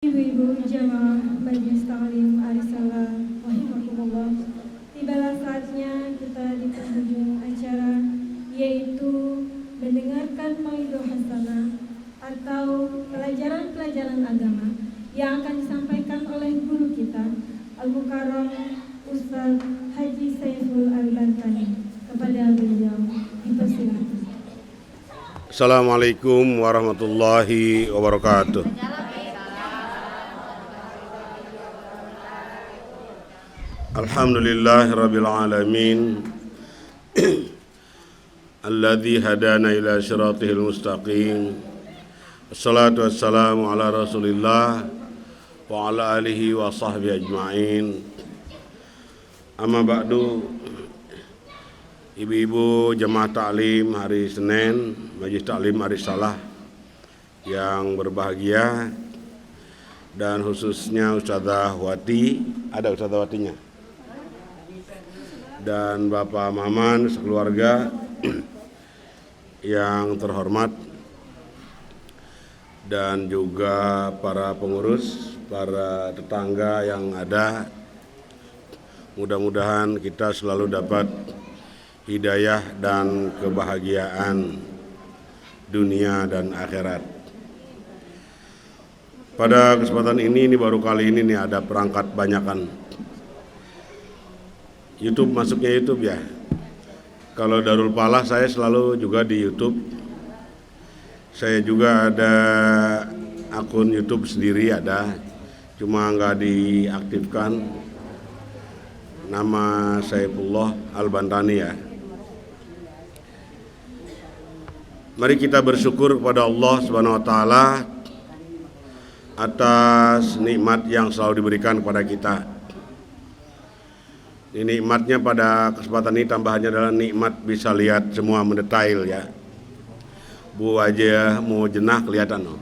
Ibu-ibu jamaah Majelis Taklim Arisalah rahimakumullah, tibalah saatnya kita di penghujung acara, yaitu mendengarkan mauidhah hasanah atau pelajaran-pelajaran agama yang akan disampaikan oleh guru kita Al-Mukarram Ustaz Haji Saiful Al-Bantani. Kepada beliau dipersilakan. Assalamualaikum warahmatullahi wabarakatuh. Alhamdulillahirabbil alamin. Alladzi hadana ila siratal mustaqim. Wassalatu wassalamu ala Rasulillah wa ala alihi wa sahbihi ajma'in. Amma ba'du. Ibu-ibu jemaah taklim hari Senin, Majelis Taklim Arisalah yang berbahagia, dan khususnya Ustazah Wati, ada Ustazah Watinya, dan Bapak Maman sekeluarga yang terhormat, dan juga para pengurus, para tetangga yang ada. Mudah-mudahan kita selalu dapat hidayah dan kebahagiaan dunia dan akhirat. Pada kesempatan ini baru kali ini nih ada perangkat banyakan. YouTube, masuknya YouTube ya. Kalau Darul Falah saya selalu juga di YouTube. Saya juga ada akun YouTube sendiri ada, cuma nggak diaktifkan. Nama Saifullah Al-Bantani ya. Mari kita bersyukur kepada Allah Subhanahu wa taala atas nikmat yang selalu diberikan kepada kita. Ini nikmatnya pada kesempatan ini tambahannya adalah nikmat bisa lihat semua mendetail ya. Bu aja mau jenah kelihatan loh.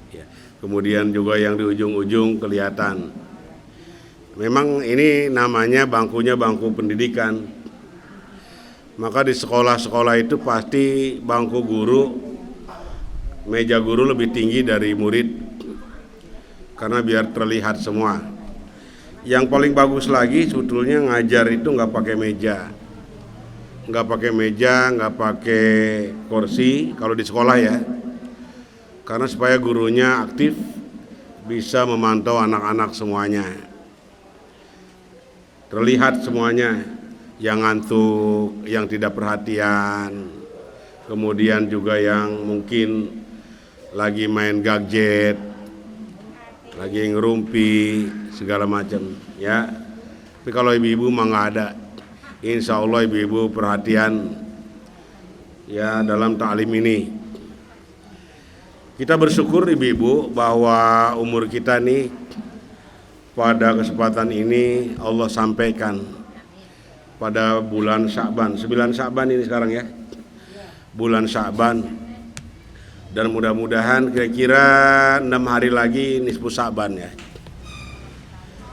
Ya. Kemudian juga yang di ujung-ujung kelihatan. Memang ini namanya bangkunya bangku pendidikan. Maka di sekolah-sekolah itu pasti bangku guru, meja guru lebih tinggi dari murid, karena biar terlihat semua. Yang paling bagus lagi sebetulnya ngajar itu nggak pakai meja, nggak pakai kursi kalau di sekolah ya, karena supaya gurunya aktif bisa memantau anak-anak semuanya, terlihat semuanya. Yang ngantuk, yang tidak perhatian, kemudian juga yang mungkin lagi main gadget, lagi ngerumpi, segala macam ya. Tapi kalau ibu-ibu mah nggak ada. Insya Allah ibu-ibu perhatian ya dalam taklim ini. Kita bersyukur ibu-ibu bahwa umur kita nih pada kesempatan ini Allah sampaikan pada bulan Sya'ban, 9 Sya'ban ini sekarang ya, bulan Sya'ban, dan mudah-mudahan kira-kira 6 hari lagi nisfu Sya'ban ya,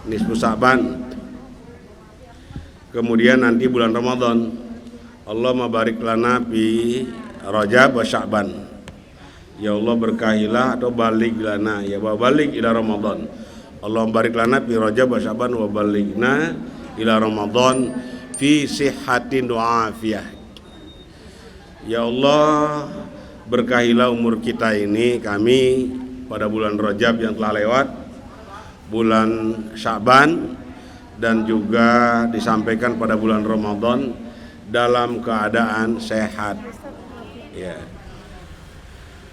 nisfu Sya'ban. Kemudian nanti bulan Ramadan, Allahumma barik lana fi Rajab wa Sya'ban, ya Allah berkahilah atau balik lana ya wa balik ila Ramadan, Allahumma barik lana fi Rajab wa Sya'ban wa balikna ila Ramadan fi sihhatin wa afiyah. Ya Allah berkahilah umur kita ini, kami pada bulan Rajab yang telah lewat, bulan Sya'ban, dan juga disampaikan pada bulan Ramadan dalam keadaan sehat ya,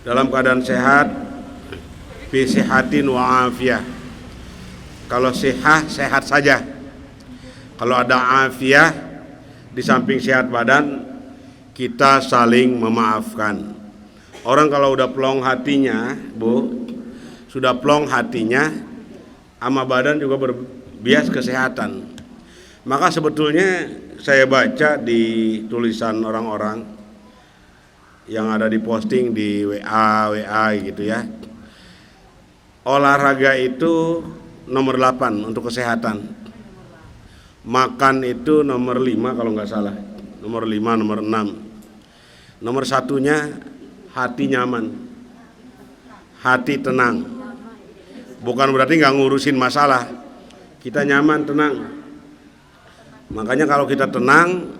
dalam keadaan sehat, fi sihhatin wa afiyah. Kalau sehat saja. Kalau ada afiah, di samping sehat badan, kita saling memaafkan. Orang kalau udah plong hatinya, Bu, sudah plong hatinya, sama badan juga berbias kesehatan. Maka sebetulnya saya baca di tulisan orang-orang yang ada di posting di WA gitu ya. Olahraga itu nomor 8 untuk kesehatan. Makan itu nomor 5 kalau nggak salah, nomor 5, nomor 6. Nomor satunya hati nyaman, hati tenang. Bukan berarti nggak ngurusin masalah. Kita nyaman, tenang. Makanya kalau kita tenang,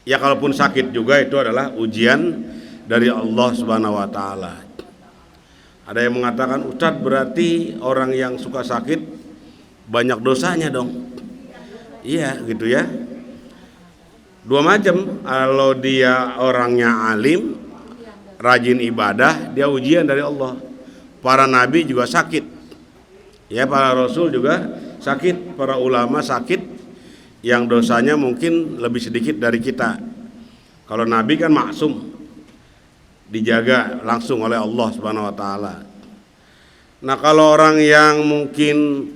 ya kalaupun sakit juga itu adalah ujian dari Allah Subhanahu wa taala. Ada yang mengatakan, Ustadz berarti orang yang suka sakit banyak dosanya dong. Iya gitu ya. Dua macam, kalau dia orangnya alim, rajin ibadah, dia ujian dari Allah. Para nabi juga sakit, ya para rasul juga sakit, para ulama sakit, yang dosanya mungkin lebih sedikit dari kita. Kalau nabi kan maksum, dijaga langsung oleh Allah Subhanahu wa taala. Nah kalau orang yang mungkin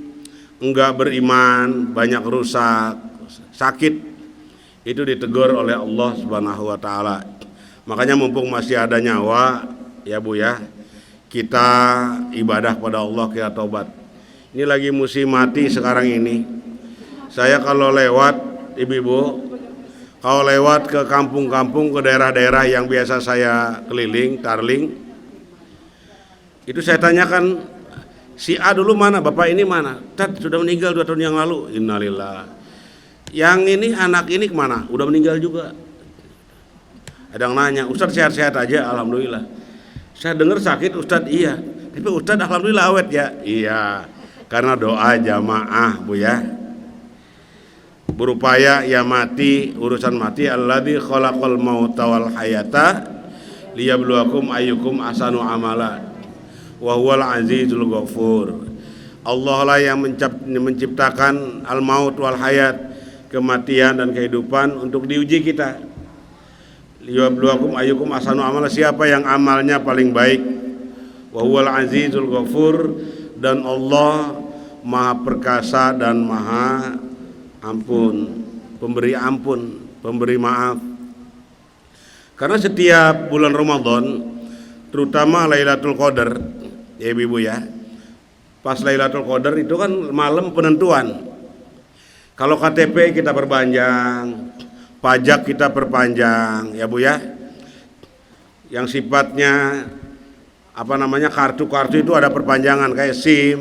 enggak beriman, banyak rusak, sakit, itu ditegur oleh Allah Subhanahu wa taala. Makanya mumpung masih ada nyawa, ya Bu ya, kita ibadah pada Allah, kita taubat. Ini lagi musim mati sekarang ini. Saya kalau lewat, ibu-ibu, kalau lewat ke kampung-kampung, ke daerah-daerah yang biasa saya keliling, tarling, itu saya tanyakan, si A dulu mana, bapak ini mana? Tat, sudah meninggal 2 tahun yang lalu. Innalillah. Yang ini anak ini kemana? Udah meninggal juga. Ada yang nanya, Ustadz sehat-sehat aja? Alhamdulillah. Saya dengar sakit Ustadz, iya. Tapi Ustadz alhamdulillah awet ya? Iya, karena doa jamaah Bu ya. Berupaya ya mati, urusan mati. Alladzi khalaqal mauta wal hayata liyabluwakum ayyukum ahsanu amala wa huwal azizul ghafur. Allah lah yang menciptakan al-maut wal hayat, kematian dan kehidupan untuk diuji kita. Liyabluwakum ayyukum ahsanu amala, siapa yang amalnya paling baik. Wa huwal azizul ghafur, dan Allah Maha perkasa dan Maha ampun, pemberi maaf. Karena setiap bulan Ramadan, terutama Lailatul Qadar, ya ibu ya, pas Lailatul Qadar itu kan malam penentuan. Kalau KTP kita perpanjang, pajak kita perpanjang, ya Bu ya. Yang sifatnya kartu-kartu itu ada perpanjangan kayak SIM.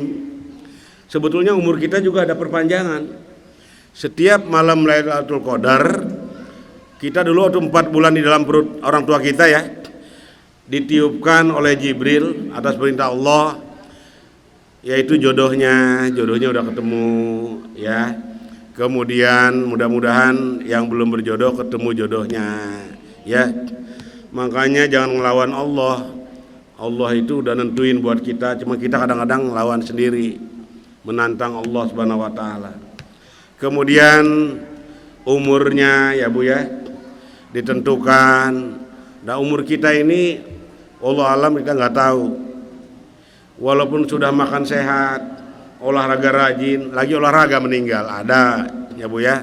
Sebetulnya umur kita juga ada perpanjangan. Setiap malam Lailatul Qadar, kita dulu waktu 4 bulan di dalam perut orang tua kita ya, ditiupkan oleh Jibril atas perintah Allah, yaitu jodohnya udah ketemu ya. Kemudian mudah-mudahan yang belum berjodoh ketemu jodohnya ya. Makanya jangan ngelawan Allah. Allah itu udah nentuin buat kita, cuma kita kadang-kadang ngelawan sendiri, menantang Allah Subhanahu wa taala. Kemudian umurnya ya Bu ya ditentukan. Nah umur kita ini Allah alam kita nggak tahu. Walaupun sudah makan sehat, olahraga rajin, lagi olahraga meninggal ada ya Bu ya.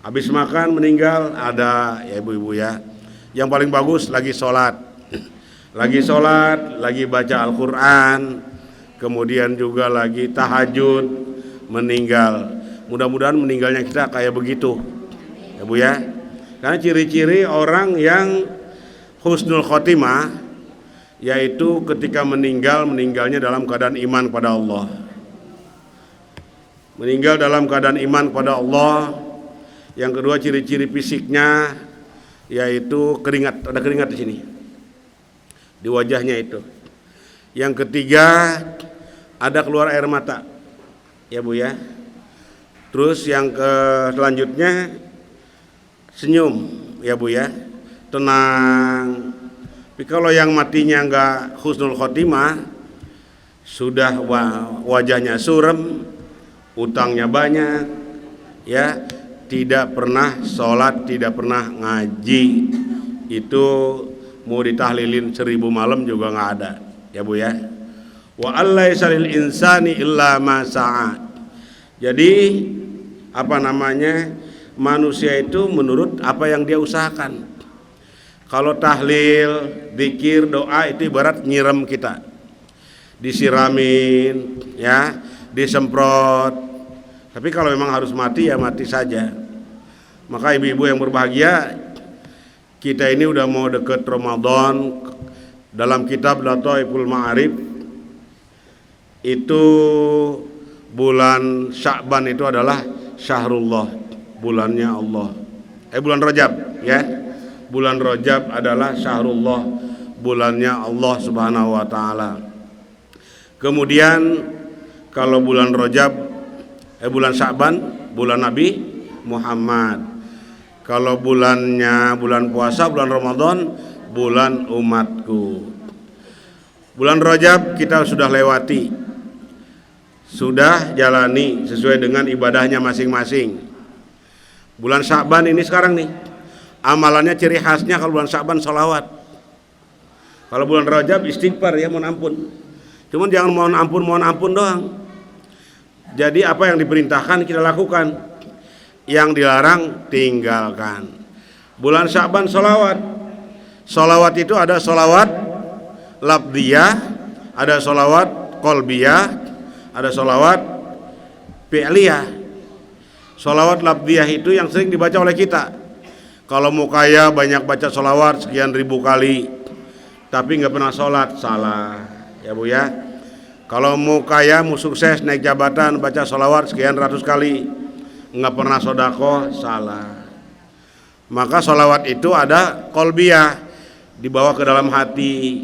Habis makan meninggal ada ya ibu-ibu ya. Yang paling bagus lagi sholat, lagi baca Al-Quran, kemudian juga lagi tahajud meninggal. Mudah-mudahan meninggalnya kita kayak begitu ya Bu ya. Karena ciri-ciri orang yang husnul khotimah, yaitu ketika meninggalnya dalam keadaan iman pada Allah. Meninggal dalam keadaan iman pada Allah. Yang kedua ciri-ciri fisiknya yaitu keringat, ada keringat di sini, di wajahnya itu. Yang ketiga ada keluar air mata ya Bu ya. Terus yang selanjutnya senyum ya Bu ya, tenang. Tapi kalau yang matinya enggak husnul khotimah, sudah wajahnya suram, utangnya banyak ya, tidak pernah sholat, tidak pernah ngaji, itu mau ditahlilin 1000 malam juga nggak ada ya Bu ya. Wa allaisa lil insani illa ma sa'a. Jadi manusia itu menurut apa yang dia usahakan. Kalau tahlil, zikir, doa itu ibarat nyiram kita, disiramin ya, disemprot. Tapi kalau memang harus mati ya mati saja. Maka ibu-ibu yang berbahagia, kita ini udah mau deket Ramadan. Dalam kitab Lataiful Ma'arif itu bulan Sya'ban itu adalah syahrullah, bulannya Allah. Bulan Rajab ya. Bulan Rajab adalah syahrullah, bulannya Allah Subhanahu wa taala. Kemudian kalau bulan Rajab bulan Sya'ban, bulan Nabi Muhammad. Kalau bulannya bulan puasa, bulan Ramadan, bulan umatku. Bulan Rajab kita sudah lewati, sudah jalani sesuai dengan ibadahnya masing-masing. Bulan Sya'ban ini sekarang nih, amalannya ciri khasnya kalau bulan Sya'ban sholawat. Kalau bulan Rajab istighfar ya, mohon ampun. Cuman jangan mohon ampun doang. Jadi apa yang diperintahkan kita lakukan, yang dilarang tinggalkan. Bulan Sya'ban sholawat. Sholawat itu ada sholawat labdiyah, ada sholawat qalbiyah, ada sholawat fi'liyah. Sholawat labdiyah itu yang sering dibaca oleh kita. Kalau mau kaya banyak baca sholawat sekian ribu kali, tapi nggak pernah sholat, salah ya Bu ya. Kalau mau kaya, mau sukses, naik jabatan, baca sholawat sekian ratus kali, nggak pernah sodako, salah. Maka sholawat itu ada qalbiyah, dibawa ke dalam hati.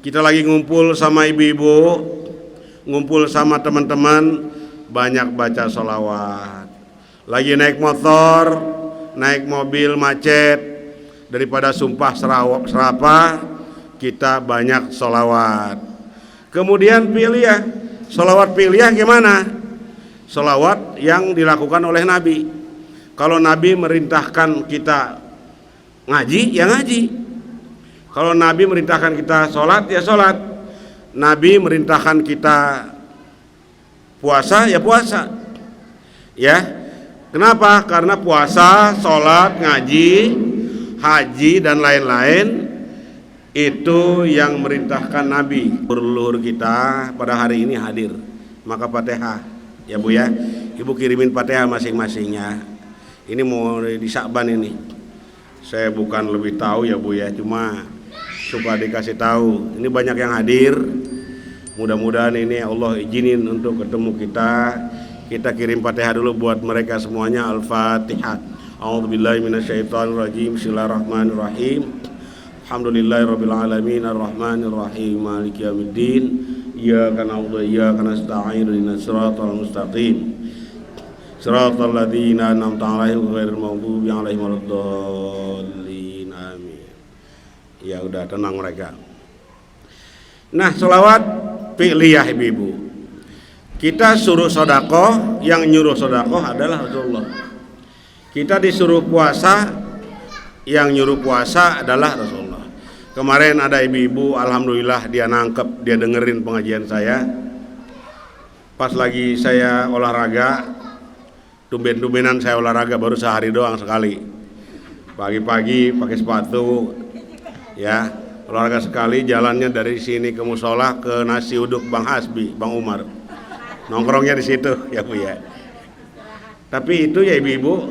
Kita lagi ngumpul sama ibu-ibu, ngumpul sama teman-teman, banyak baca sholawat. Lagi naik motor, naik mobil macet, daripada sumpah serapah, kita banyak sholawat. Kemudian piliyah, sholawat piliyah gimana? Sholawat yang dilakukan oleh Nabi. Kalau Nabi merintahkan kita ngaji, ya ngaji. Kalau Nabi merintahkan kita sholat, ya sholat. Nabi merintahkan kita puasa, ya puasa. Ya. Kenapa? Karena puasa, sholat, ngaji, haji dan lain-lain itu yang merintahkan Nabi. Leluhur kita pada hari ini hadir, maka Fatihah ya Bu ya. Ibu kirimin Fatihah masing-masingnya. Ini mau di Sya'ban ini. Saya bukan lebih tahu ya Bu ya, cuma supaya dikasih tahu. Ini banyak yang hadir. Mudah-mudahan ini Allah izinin untuk ketemu kita. Kita kirim Fatihah dulu buat mereka semuanya. Al-Fatihah. A'udzubillahi minasyaitonirrajim. Bismillahirrahmanirrahim. Alhamdulillahirabbil alamin arrahmanir rahim maliki yaumiddin. Iyyaka na'budu wa iyyaka nasta'in ihdinas siratal mustaqim. Siratal ladzina an'amta 'alaihim ghairil maghdubi 'alaihim waladdallin. Amin. Ya udah tenang mereka. Nah, sholawat fi'liyah ibu-ibu. Kita suruh sedekah, yang nyuruh sedekah adalah Rasulullah. Kita disuruh puasa, yang nyuruh puasa adalah Rasulullah. Kemarin ada ibu-ibu, alhamdulillah dia nangkep, dia dengerin pengajian saya. Pas lagi saya olahraga, tumben-tumbenan saya olahraga baru sehari doang sekali. Pagi-pagi pakai sepatu, ya olahraga sekali, jalannya dari sini ke musola ke nasi uduk Bang Hasbi, Bang Umar. Nongkrongnya di situ ya Bu ya. Tapi itu ya ibu-ibu,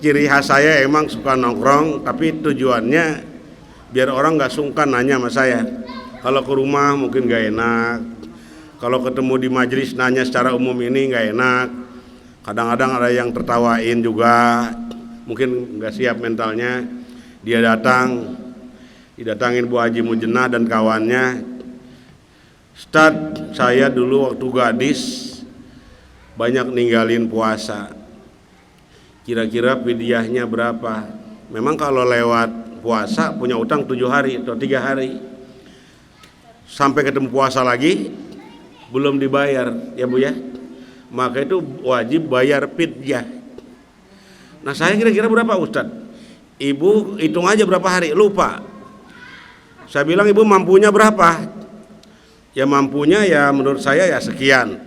ciri khas saya emang suka nongkrong, tapi tujuannya biar orang nggak sungkan nanya sama saya. Kalau ke rumah mungkin nggak enak, kalau ketemu di majelis nanya secara umum ini nggak enak. Kadang-kadang ada yang tertawain juga, mungkin nggak siap mentalnya. Dia didatangin Bu Haji Mujennah dan kawannya. Ustaz, saya dulu waktu gadis banyak ninggalin puasa. Kira-kira fidyahnya berapa? Memang kalau lewat puasa punya utang 7 hari atau 3 hari. Sampai ketemu puasa lagi belum dibayar ya Bu ya. Maka itu wajib bayar fidyah. Nah, saya kira-kira berapa Ustaz? Ibu hitung aja berapa hari, lupa. Saya bilang ibu mampunya berapa? Ya mampunya ya menurut saya ya sekian.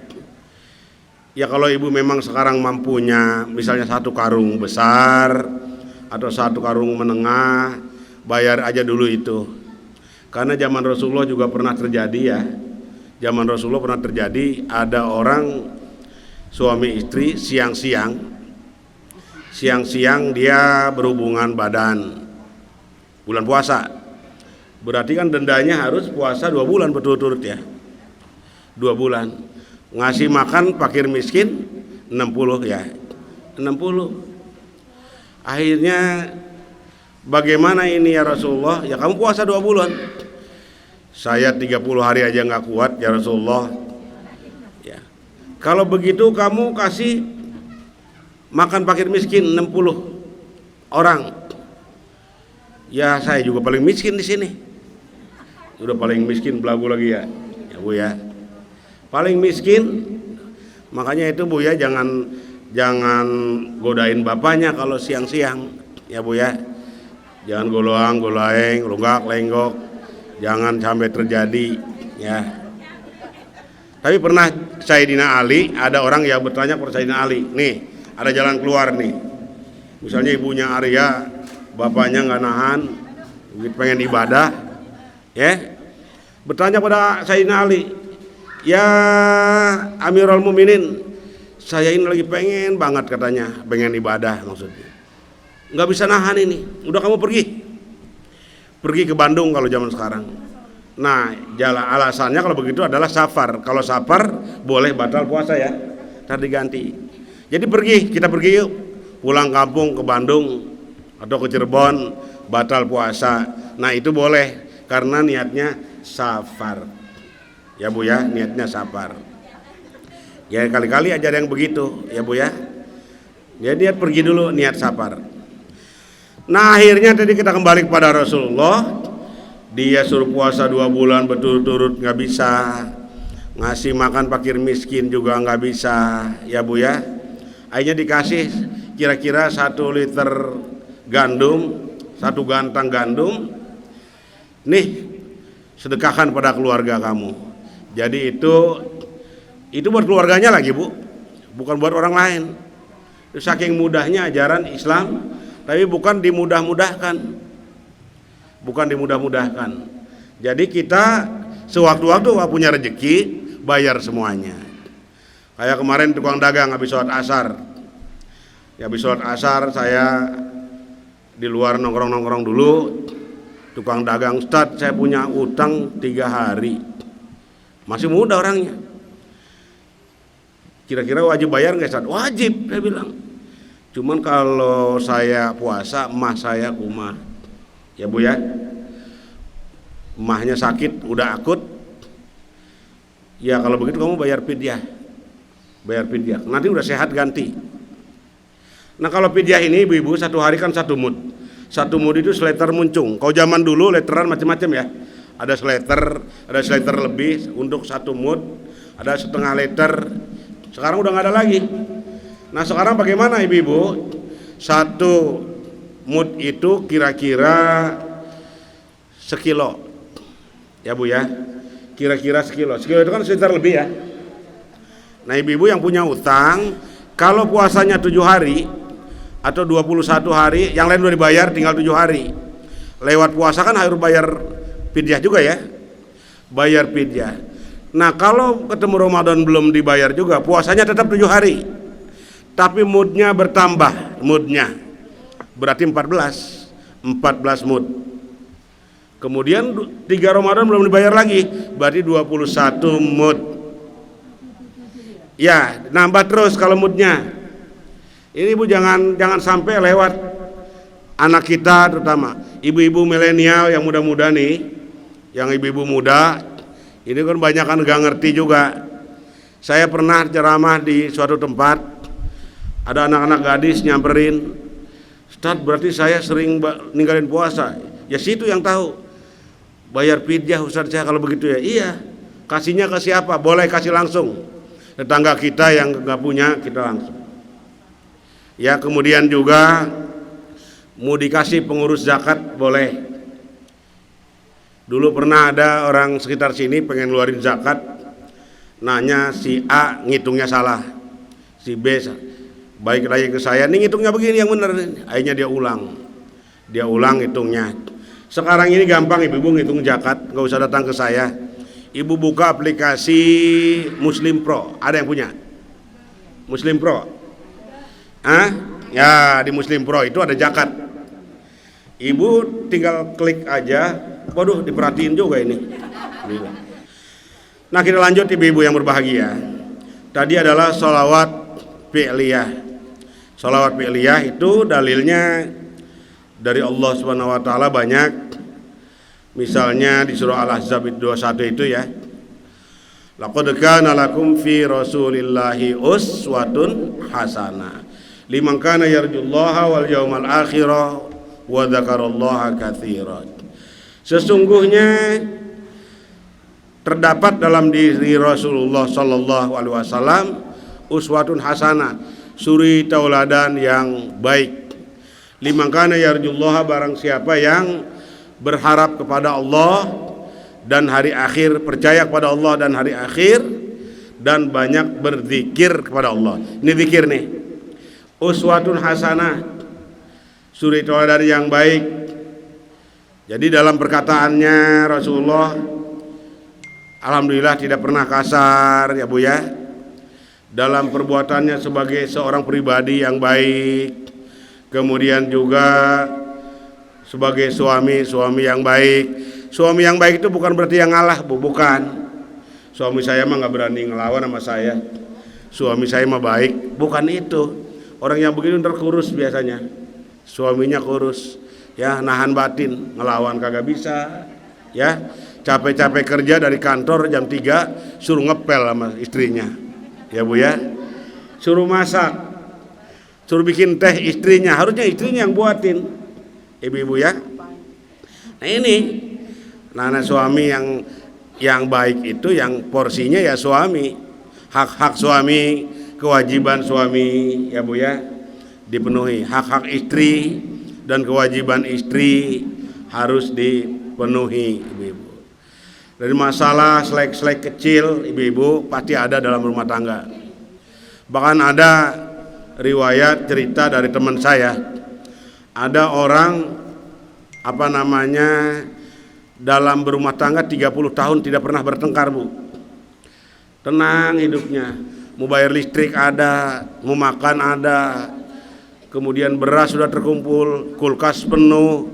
Ya kalau ibu memang sekarang mampunya misalnya 1 karung besar atau 1 karung menengah, bayar aja dulu itu. Karena zaman Rasulullah juga pernah terjadi ya. Zaman Rasulullah pernah terjadi ada orang suami istri siang-siang dia berhubungan badan bulan puasa. Berarti kan dendanya harus puasa 2 bulan berturut-turut ya. 2 bulan. Ngasih makan fakir miskin 60 ya. 60. Akhirnya bagaimana ini ya Rasulullah? Ya kamu puasa 2 bulan. Saya 30 hari aja nggak kuat ya Rasulullah. Ya. Kalau begitu kamu kasih makan fakir miskin 60 orang. Ya saya juga paling miskin di sini. Udah paling miskin belagu lagi ya. Ya Bu ya. Paling miskin. Makanya itu Bu ya, jangan godain bapaknya kalau siang-siang ya Bu ya. Jangan golaeng, lunggak, lenggok. Jangan sampai terjadi ya. Tapi pernah Sayyidina Ali, ada orang yang bertanya kepada Sayyidina Ali, nih ada jalan keluar nih. Misalnya ibunya Arya, bapaknya nggak nahan, pengen ibadah, ya. Bertanya pada Sayyidina Ali, ya Amirul Mukminin, saya ini lagi pengen banget katanya, pengen ibadah maksudnya. Nggak bisa nahan ini, udah kamu pergi ke Bandung kalau zaman sekarang. Nah, alasannya kalau begitu adalah safar. Kalau safar boleh batal puasa ya, ntar diganti. Jadi kita pergi yuk, pulang kampung ke Bandung atau ke Cirebon, batal puasa. Nah itu boleh karena niatnya safar. Ya Bu ya, niatnya safar. Ya kali-kali aja ada yang begitu ya Bu ya. Jadi dia pergi dulu niat safar. Nah akhirnya tadi kita kembali kepada Rasulullah. Dia suruh puasa 2 bulan berturut-turut nggak bisa, ngasih makan fakir miskin juga nggak bisa ya Bu ya. Akhirnya dikasih kira-kira 1 liter gandum, 1 gantang gandum. Nih sedekahkan pada keluarga kamu. Jadi itu buat keluarganya lagi Bu, bukan buat orang lain. Itu saking mudahnya ajaran Islam. Tapi bukan dimudah-mudahkan. Jadi kita sewaktu-waktu punya rezeki bayar semuanya. Kayak kemarin tukang dagang habis sholat asar. Ya habis sholat asar saya di luar nongkrong-nongkrong dulu. Tukang dagang, Ustadz saya punya utang 3 hari. Masih muda orangnya. Kira-kira wajib bayar nggak Ustadz? Wajib, saya bilang. Cuman kalau saya puasa, emah saya kumah. Ya Bu ya. Emahnya sakit, udah akut. Ya kalau begitu kamu bayar fidyah. Nanti udah sehat ganti. Nah kalau fidyah ini ibu-ibu 1 hari kan 1 mud. 1 mud itu seliter muncung. Kalau zaman dulu literan macam-macam ya. Ada seliter lebih untuk 1 mud. Ada setengah liter. Sekarang udah nggak ada lagi. Nah sekarang bagaimana ibu-ibu? 1 mud itu kira-kira sekilo ya Bu ya, kira-kira sekilo itu kan sekitar lebih ya. Nah ibu-ibu yang punya utang, kalau puasanya 7 hari atau 21 hari, yang lain udah dibayar tinggal 7 hari. Lewat puasa kan harus bayar fidyah juga ya, bayar fidyah. Nah kalau ketemu Ramadan belum dibayar juga, puasanya tetap 7 hari. Tapi mudnya bertambah, berarti 14 mud. Kemudian 3 Ramadan belum dibayar lagi, berarti 21 mud. Ya, nambah terus kalau mudnya. Ini Bu jangan sampai lewat anak kita, terutama ibu-ibu milenial yang muda-muda nih, yang ibu-ibu muda, ini kan banyak kan gak ngerti juga. Saya pernah ceramah di suatu tempat. Ada anak-anak gadis nyamperin, Ustadz berarti saya sering ninggalin puasa. Ya situ yang tahu. Bayar fidyah Ustadz saya kalau begitu ya. Iya. Kasihnya ke siapa? Boleh kasih langsung. Tetangga kita yang nggak punya kita langsung. Ya kemudian juga mau dikasih pengurus zakat boleh. Dulu pernah ada orang sekitar sini pengen ngeluarin zakat, nanya si A ngitungnya salah, si B baik lagi ke saya, nih ngitungnya begini yang benar. Akhirnya dia ulang hitungnya. Sekarang ini gampang ibu-ibu ngitung zakat, nggak usah datang ke saya. Ibu buka aplikasi Muslim Pro, ada yang punya Muslim Pro? Ya di Muslim Pro itu ada zakat. Ibu tinggal klik aja, waduh diperhatiin juga ini. Nah, kita lanjut ibu-ibu yang berbahagia. Tadi adalah sholawat fi'liyah. Sholawat fi'liyah itu dalilnya dari Allah Subhanahu wa taala banyak. Misalnya di surah Al-Ahzab 21 itu ya. Laqad kana lakum fi Rasulillahi uswatun hasanah liman kana yarjullaha wal yawmal akhirah wa dzakarallaha katsiran. Sesungguhnya terdapat dalam diri Rasulullah sallallahu alaihi wasallam uswatun hasanah, suri tauladan yang baik. Liman kana yarjullaha, barang siapa yang berharap kepada Allah dan hari akhir, percaya kepada Allah dan hari akhir, dan banyak berzikir kepada Allah. Ini zikir nih. Uswatun hasanah, suri tauladan yang baik. Jadi dalam perkataannya Rasulullah alhamdulillah tidak pernah kasar ya Bu ya. Dalam perbuatannya sebagai seorang pribadi yang baik. Kemudian juga sebagai suami yang baik. Suami yang baik itu bukan berarti yang ngalah Bu, bukan. Suami saya mah nggak berani ngelawan sama saya. Suami saya mah baik, bukan itu. Orang yang begitu ntar kurus biasanya. Suaminya kurus, ya nahan batin, ngelawan kagak bisa, ya. Capek-capek kerja dari kantor jam 3 suruh ngepel sama istrinya, ya Bu ya. Suruh masak, suruh bikin teh istrinya, harusnya istrinya yang buatin, ibu-ibu ya. Nah ini, nah suami yang baik itu yang porsinya ya suami, hak-hak suami, kewajiban suami ya Bu ya dipenuhi, hak-hak istri dan kewajiban istri harus dipenuhi ibu-ibu. Dari masalah selek-selek kecil ibu-ibu pasti ada dalam rumah tangga. Bahkan ada riwayat cerita dari teman saya, ada orang dalam berumah tangga 30 tahun tidak pernah bertengkar Bu. Tenang hidupnya, mau bayar listrik ada, mau makan ada, kemudian beras sudah terkumpul, kulkas penuh,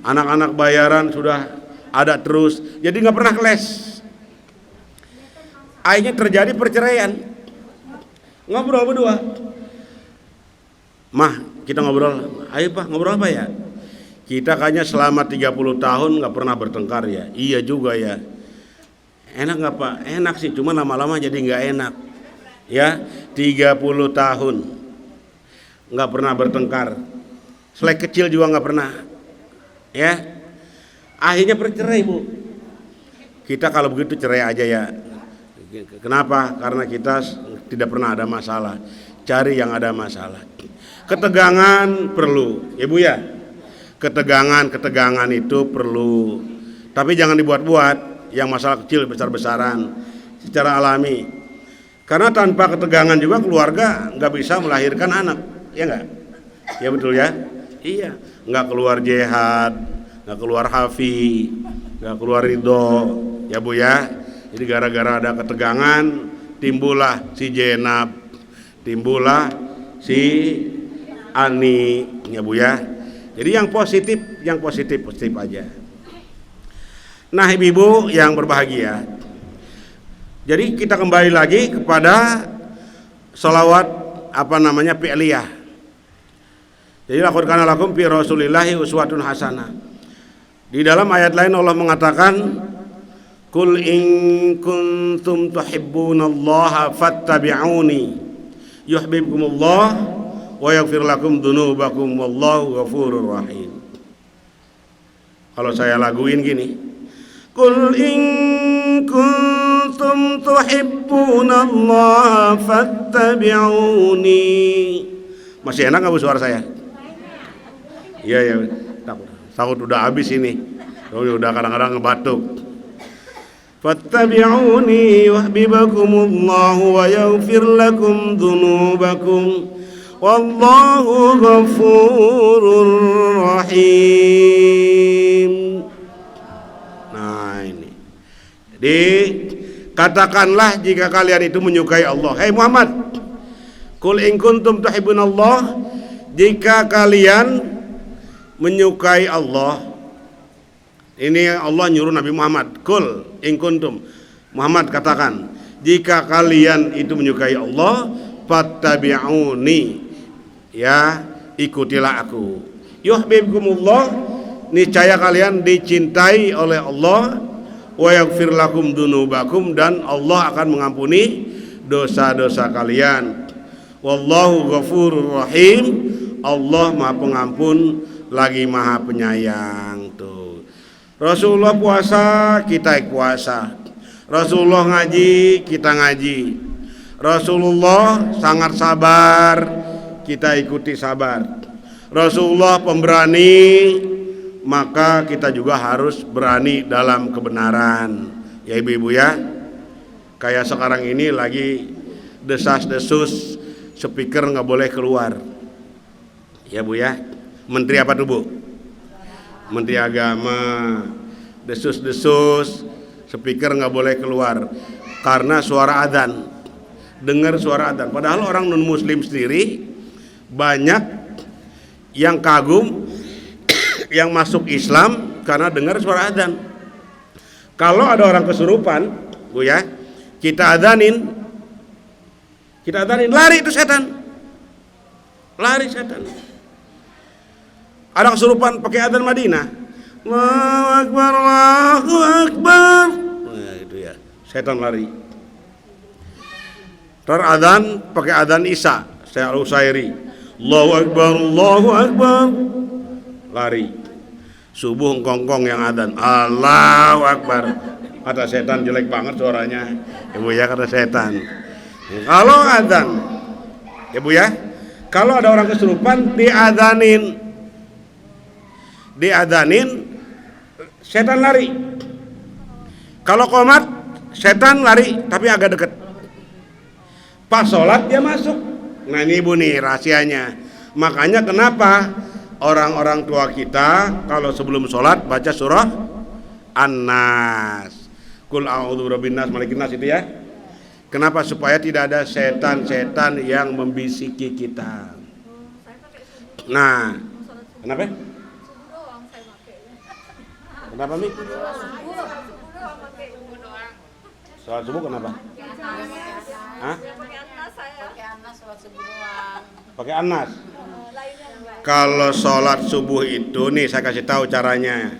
anak-anak bayaran sudah ada terus, jadi nggak pernah keles. Akhirnya terjadi perceraian. Ngobrol berdua, mah kita ngobrol, ayo Pak ngobrol apa ya? Kita kayaknya selama 30 tahun nggak pernah bertengkar ya. Iya juga ya. Enak nggak Pak? Enak sih, cuma lama-lama jadi nggak enak. Ya, 30 tahun nggak pernah bertengkar, selek kecil juga nggak pernah, ya. Akhirnya bercerai Bu. Kita kalau begitu cerai aja ya. Kenapa? Karena kita tidak pernah ada masalah. Cari yang ada masalah. Ketegangan perlu, ibu ya. Ketegangan itu perlu. Tapi jangan dibuat-buat. Yang masalah kecil besar-besaran. Secara alami. Karena tanpa ketegangan juga keluarga nggak bisa melahirkan anak, ya nggak? Ya betul ya. Iya. Nggak keluar jihad, nggak keluar Hafi, nggak keluar Ridho, ya Bu ya. Jadi gara-gara ada ketegangan timbullah si Jenab, timbullah si Ani, ya Bu ya. Jadi yang positif aja. Nah ibu-ibu yang berbahagia, jadi kita kembali lagi kepada sholawat fi'liyah. Jadi laqad kana lakum fi Rasulillahi uswatun hasanah. Di dalam ayat lain Allah mengatakan, Qul in kuntum tuhibbunallaha fattabi'uni yuhibbukumullah wa yaghfir lakum dzunubakum wallahu ghafurur rahim. Kalau saya laguin gini, Qul in kuntum tuhibbunallaha fattabi'uni. Masih enak enggak Bu suara saya? Iya, takut udah habis ini. Udah kadang-kadang ngebatuk. Fattabi'uni yuhibbukumullahu wa yaghfir lakum dzunubakum wallahu ghafurur rahim. Nah ini. Jadi katakanlah jika kalian itu menyukai Allah. Hei Muhammad, Qul in kuntum tuhibbunallah, jika kalian menyukai Allah. Ini Allah nyuruh Nabi Muhammad, Qul in kuntum, Muhammad katakan, jika kalian itu menyukai Allah, fattabi'uni, ya ikutilah aku. Yuhibbukumullah, niscaya kalian dicintai oleh Allah, wa yaghfir lakum dzunubakum, dan Allah akan mengampuni dosa-dosa kalian. Wallahu ghafurur rahim, Allah Maha Pengampun lagi Maha Penyayang. Tuh. Rasulullah puasa, kita puasa. Rasulullah ngaji, kita ngaji. Rasulullah sangat sabar, kita ikuti sabar. Rasulullah pemberani, maka kita juga harus berani dalam kebenaran. Ya ibu-ibu ya, kayak sekarang ini lagi desas-desus speaker nggak boleh keluar. Ya bu ya, menteri apa tuh bu? Menteri Agama desus-desus speaker nggak boleh keluar karena suara adzan. Dengar suara adzan. Padahal orang non muslim sendiri banyak yang kagum yang masuk Islam karena dengar suara adzan. Kalau ada orang kesurupan, bu ya, kita adzanin, lari itu setan, lari setan. Ada kesurupan pakai adzan Madinah, Allahu Akbar, Allahu Akbar, nah, itu ya, setan lari. Adzan pakai adzan Isa, saya Al-Usairi, Allahu Akbar, Allahu Akbar, lari. Subuh kongkong yang adzan, Allahu Akbar, kata setan jelek banget suaranya, ibu ya, kata setan. Kalau adzan, ibu ya, kalau ada orang kesurupan diadzanin, setan lari. Kalau qomat, setan lari tapi agak dekat. Pas sholat dia masuk. Nah ini ibu nih rahasianya. Makanya kenapa orang-orang tua kita kalau sebelum sholat baca surah An-Nas, Qul a'udzu birabbin nas malikin nas, itu ya. Kenapa? Supaya tidak ada setan-setan yang membisiki kita. Nah, kenapa? Kenapa Mi? Sholat subuh kenapa? Hah? Pakai An-Nas. Kalau sholat subuh itu nih saya kasih tahu caranya.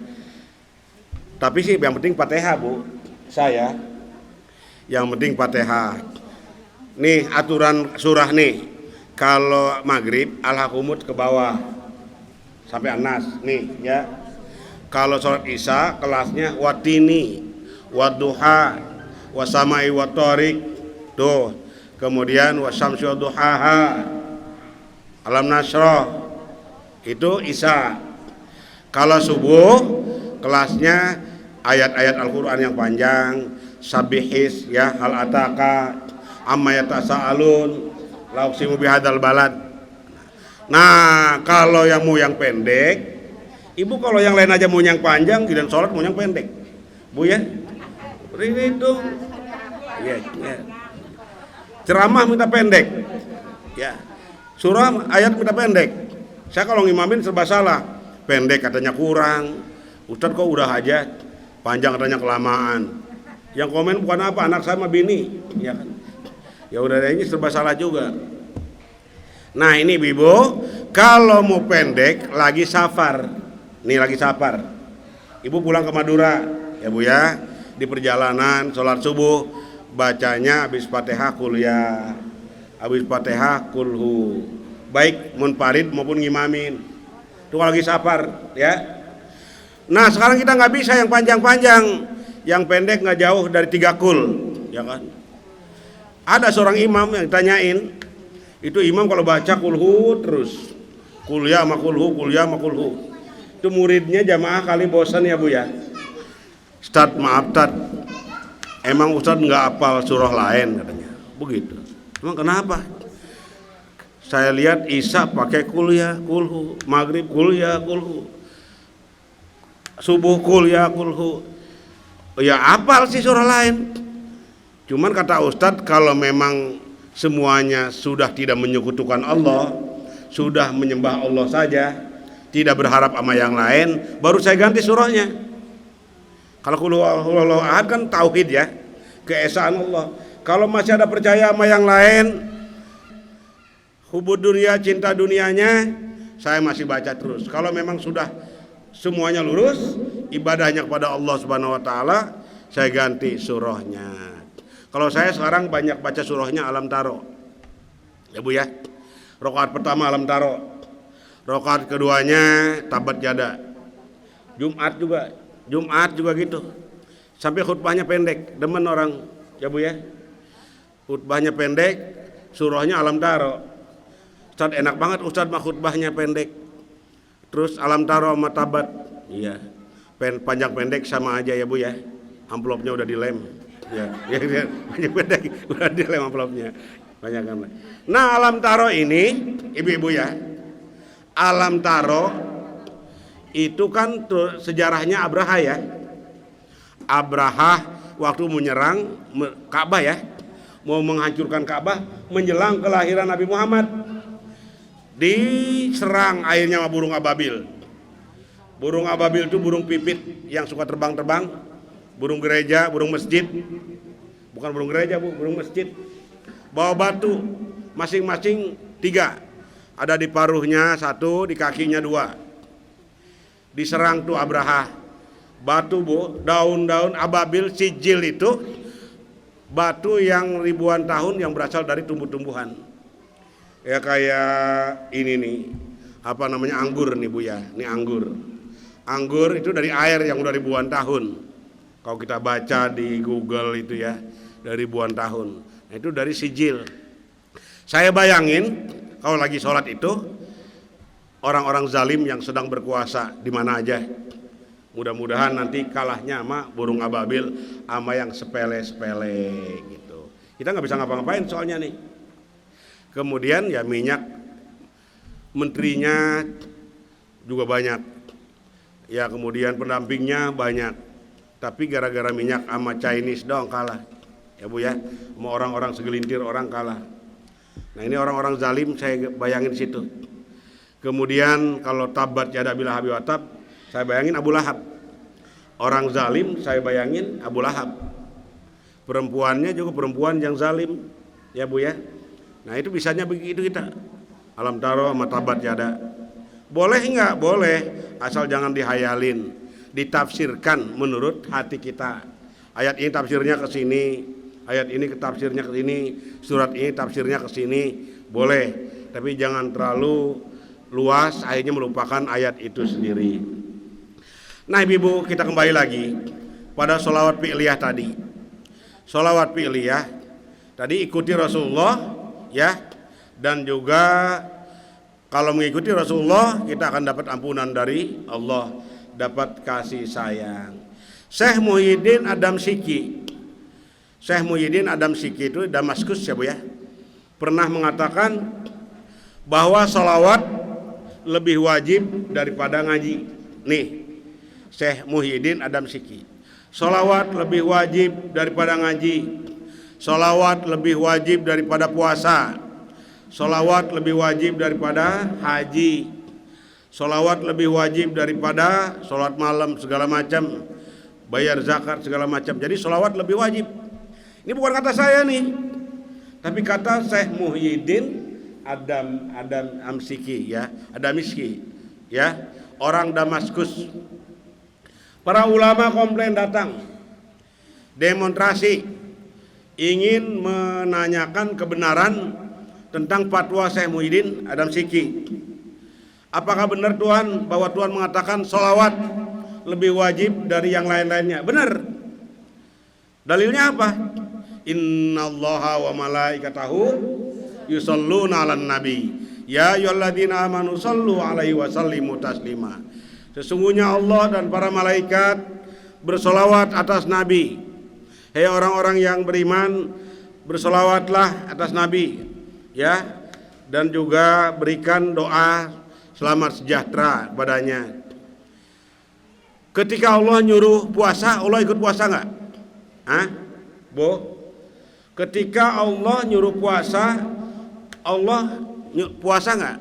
Tapi sih yang penting Fatihah bu. Saya yang penting Fatihah. Nih aturan surah nih. Kalau maghrib Al-Hakumut ke bawah sampai An-Nas nih ya. Kalau sholat Isya kelasnya Watini, Wadduha, Wasamai Wattariq, tuh. Kemudian Wasyamsi Wadduhaha, Alam Nasrah, itu Isya. Kalau subuh kelasnya ayat-ayat Al-Quran yang panjang, Sabihis ya, Hal Ataka, Amma Yatasa'alun, La uqsimu bihadzal balad. Nah kalau yang mau yang pendek, ibu kalau yang lain aja mau yang panjang, dan sholat mau yang pendek, bu ya. Ini itu, ya, ya. Ceramah minta pendek, ya. Surah ayat minta pendek. Saya kalau ngimamin serba salah, pendek katanya kurang. Ustadz kok udah aja, panjang katanya kelamaan. Yang komen bukan apa, anak saya sama bini, ya kan. Ya udah ini serba salah juga. Nah ini ibu, kalau mau pendek lagi safar, nih lagi safar. Ibu pulang ke Madura, ya bu ya, di perjalanan sholat subuh bacanya habis Fatihah kuliah, habis Fatihah kulhu, baik munfarid maupun ngimamin. Itu kalau lagi safar, ya. Nah sekarang kita nggak bisa yang panjang-panjang, yang pendek nggak jauh dari 3 kul, ya kan. Ada seorang imam yang ditanyain, itu imam kalau baca kulhu terus, kuliah sama kulhu, kuliah sama kulhu. Itu muridnya jamaah kali bosan ya bu ya. Ustadz maaf Tad, emang Ustadz nggak hafal surah lain katanya, begitu. Emang kenapa? Saya lihat Isya pakai kuliah, kulhu, maghrib kuliah, kulhu, subuh kuliah, kulhu. Ya hafal sih surah lain. Cuman kata Ustadz kalau memang semuanya sudah tidak menyekutukan Allah, sudah menyembah Allah saja, tidak berharap sama yang lain, baru saya ganti surahnya. Kalau kulhu Allahu ahad kan tauhid ya. keesaan Allah. Kalau masih ada percaya sama yang lain, hubud dunia, cinta dunianya, saya masih baca terus. Kalau memang sudah semuanya lurus, ibadahnya kepada Allah Subhanahu wa taala, saya ganti surahnya. Kalau saya sekarang banyak baca surahnya Alam Taro. Ya Bu ya. Rakaat pertama Alam Taro. Rakaat keduanya Tabat Yada. Jumat juga gitu. Sampai khutbahnya pendek, demen orang, ya Bu ya. Khutbahnya pendek, surahnya Alam Taro. Ustaz enak banget Ustaz mah khutbahnya pendek. Terus Alam Taro sama Tabat. Iya. Panjang pendek sama aja ya Bu ya. Amplopnya udah dilem. Ya, panjang pendek udah dilem amplopnya. Banyak kan. Nah, Alam Taro ini, ibu-ibu ya. Alam Taro itu kan sejarahnya Abraha ya. Abraha waktu menyerang Ka'bah ya, mau menghancurkan Ka'bah menjelang kelahiran Nabi Muhammad. Diserang akhirnya sama burung ababil. Burung ababil itu burung pipit yang suka terbang-terbang, burung gereja, burung masjid. Bukan burung gereja Bu, burung masjid. Bawa batu masing-masing 3. Ada di paruhnya 1, di kakinya 2. Diserang tuh Abraha. Batu Bu, daun-daun ababil sijil itu batu yang ribuan tahun yang berasal dari tumbuh-tumbuhan. Ya kayak ini nih, apa namanya, anggur nih Bu ya. Ini anggur. Anggur itu dari air yang udah ribuan tahun. Kalau kita baca di Google itu ya, dari ribuan tahun. Nah, itu dari sijil. Saya bayangin kalau lagi sholat itu orang-orang zalim yang sedang berkuasa di mana aja. Mudah-mudahan nanti kalahnya sama burung ababil sama yang sepele-sepele gitu. Kita nggak bisa ngapa-ngapain soalnya nih. Kemudian ya minyak menterinya juga banyak. Ya kemudian pendampingnya banyak. Tapi gara-gara minyak sama Chinese dong kalah. Ya Bu ya, sama orang-orang segelintir orang kalah. Nah ini orang-orang zalim saya bayangin di situ. Kemudian kalau Tabat Yada Bila Habi Watab, saya bayangin Abu Lahab. Orang zalim saya bayangin Abu Lahab. Perempuannya juga perempuan yang zalim. Ya Bu ya. Nah itu bisanya begitu kita. Alam Taro sama Tabat Yada. Boleh enggak? Boleh. Asal jangan dihayalin. Ditafsirkan menurut hati kita. Ayat ini tafsirnya ke sini. Ayat ini tafsirnya ke sini. Surat ini tafsirnya ke sini. Boleh. Tapi jangan terlalu luas akhirnya melupakan ayat itu sendiri. Nah ibu kita kembali lagi pada sholawat fi'liyah tadi. Sholawat fi'liyah tadi ikuti Rasulullah ya, dan juga kalau mengikuti Rasulullah kita akan dapat ampunan dari Allah, dapat kasih sayang. Syekh Muhyiddin Adam Syiki, Syekh Muhyiddin Adam Syiki itu Damaskus ya Bu ya, pernah mengatakan bahwa sholawat lebih wajib daripada ngaji. Nih Syekh Muhyiddin Adam Syiki, sholawat lebih wajib daripada ngaji. Sholawat lebih wajib daripada puasa. Sholawat lebih wajib daripada haji. Sholawat lebih wajib daripada sholat malam segala macam, bayar zakat segala macam. Jadi sholawat lebih wajib. Ini bukan kata saya nih, tapi kata Syekh Muhyiddin Adam Amsiki ya, Adamiski ya, orang Damaskus. Para ulama komplain datang, demonstrasi, ingin menanyakan kebenaran tentang fatwa Syekh Muhyiddin Adam Syiki. Apakah benar Tuhan bahwa Tuhan mengatakan sholawat lebih wajib dari yang lain-lainnya? Benar. Dalilnya apa? Innallaha wa malaikatahu yusholluna 'alan nabi ya ayyuhalladzina amanu shollu 'alaihi wa sallimu taslima. Sesungguhnya Allah dan para malaikat bersolawat atas Nabi. Hei orang-orang yang beriman, bersolawatlah atas Nabi, ya, dan juga berikan doa selamat sejahtera padanya. Ketika Allah nyuruh puasa, Allah ikut puasa nggak? Hah, Bu? Ketika Allah nyuruh puasa, Allah puasa nggak?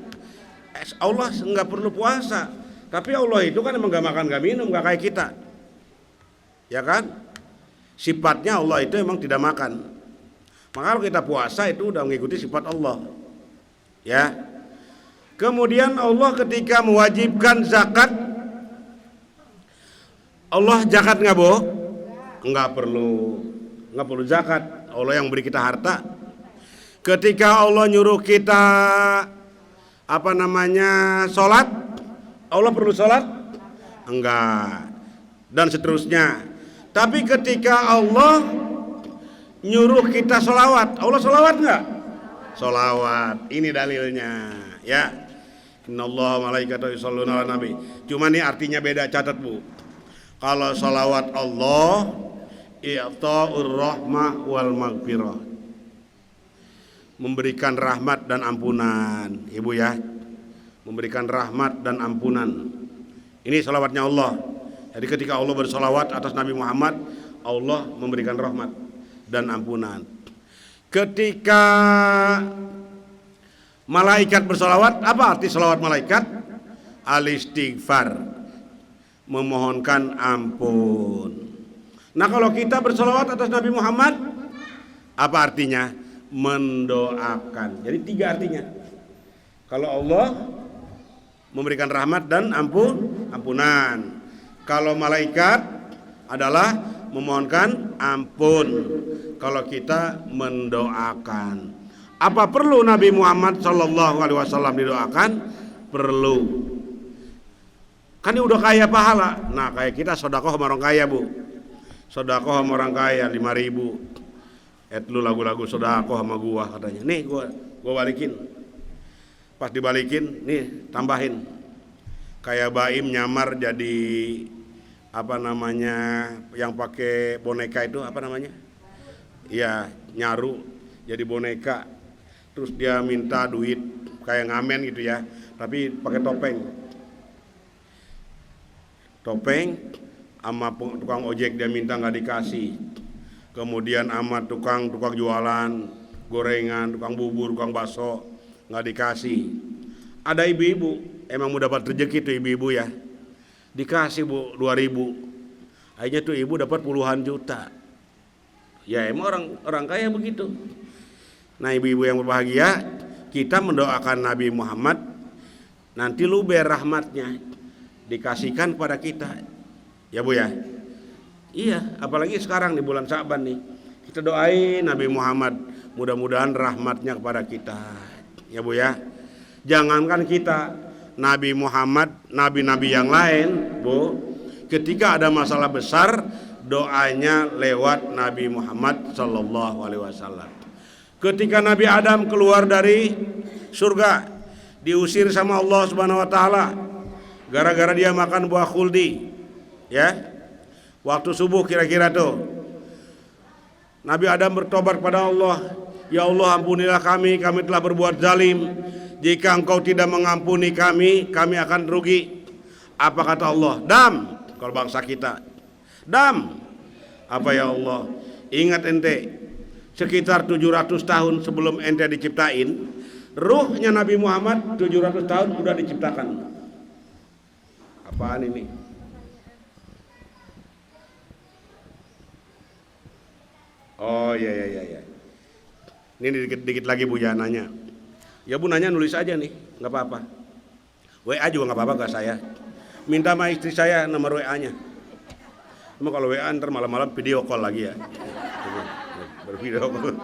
Allah nggak perlu puasa. Tapi Allah itu kan emang gak makan gak minum, gak kayak kita, ya kan? Sifatnya Allah itu memang tidak makan. Maka kalau kita puasa itu udah mengikuti sifat Allah. Ya. Kemudian Allah ketika mewajibkan zakat, Allah zakat nggak boh? Nggak perlu zakat. Allah yang beri kita harta. Ketika Allah nyuruh kita sholat, Allah perlu sholat? Enggak. Dan seterusnya. Tapi ketika Allah nyuruh kita sholawat, Allah sholawat nggak? Sholawat. Ini dalilnya. Ya. Innallaha malaikatahu yusholluna 'alan nabi. Cuma nih artinya beda, catat Bu. Kalau sholawat Allah, i'ta'ur rahmah wal maghfirah, memberikan rahmat dan ampunan. Ibu ya, memberikan rahmat dan ampunan. Ini sholawatnya Allah. Jadi ketika Allah bersolawat atas Nabi Muhammad, Allah memberikan rahmat dan ampunan. Ketika malaikat bersolawat, apa arti solawat malaikat? Al-istighfar, memohonkan ampun. Nah kalau kita bersolawat atas Nabi Muhammad, apa artinya? Mendoakan. Jadi 3 artinya. Kalau Allah memberikan rahmat dan ampunan. Kalau malaikat adalah memohonkan ampun. Kalau kita mendoakan. Apa perlu Nabi Muhammad SAW didoakan? Perlu. Kan ini udah kaya pahala. Nah kayak kita sedekah sama orang kaya Bu. Sedekah sama orang kaya 5.000. Lu lagu-lagu sedekah sama gua katanya. Nih gua balikin. Pas dibalikin, nih tambahin. Kayak Baim nyamar jadi yang pakai boneka itu ya nyaru jadi boneka, terus dia minta duit kayak ngamen gitu ya, tapi pakai topeng sama tukang ojek dia minta nggak dikasih, kemudian sama tukang jualan gorengan, tukang bubur, tukang bakso nggak dikasih. Ada ibu-ibu emang mau dapat rezeki tuh ibu-ibu ya, dikasih Bu 2.000. Akhirnya tuh ibu dapat puluhan juta. Ya emang orang kaya begitu. Nah ibu-ibu yang berbahagia, kita mendoakan Nabi Muhammad, nanti luber rahmatnya dikasihkan pada kita. Ya Bu ya. Iya, apalagi sekarang di bulan Sya'ban nih, kita doain Nabi Muhammad, mudah-mudahan rahmatnya kepada kita. Ya Bu ya. Jangankan kita, Nabi Muhammad, nabi-nabi yang lain, Bu, ketika ada masalah besar, doanya lewat Nabi Muhammad sallallahu alaihi wasallam. Ketika Nabi Adam keluar dari surga, diusir sama Allah Subhanahu wa taala gara-gara dia makan buah khuldi. Ya. Waktu subuh kira-kira tuh. Nabi Adam bertobat kepada Allah, "Ya Allah, ampunilah kami telah berbuat zalim. Jika engkau tidak mengampuni kami akan rugi." Apa kata Allah? Dam, kalau bangsa kita. Dam. Apa ya Allah? Ingat ente, sekitar 700 tahun sebelum ente diciptain, ruhnya Nabi Muhammad 700 tahun udah diciptakan. Apaan ini? Oh ya. Ini dikit lagi Bu ya nanya. Ya Bu nanya nulis aja nih, nggak apa-apa. WA juga nggak apa-apa ke saya. Minta sama istri saya nomor WA-nya. Cuma kalau WA ntar malam-malam video call lagi ya. Bervideo call.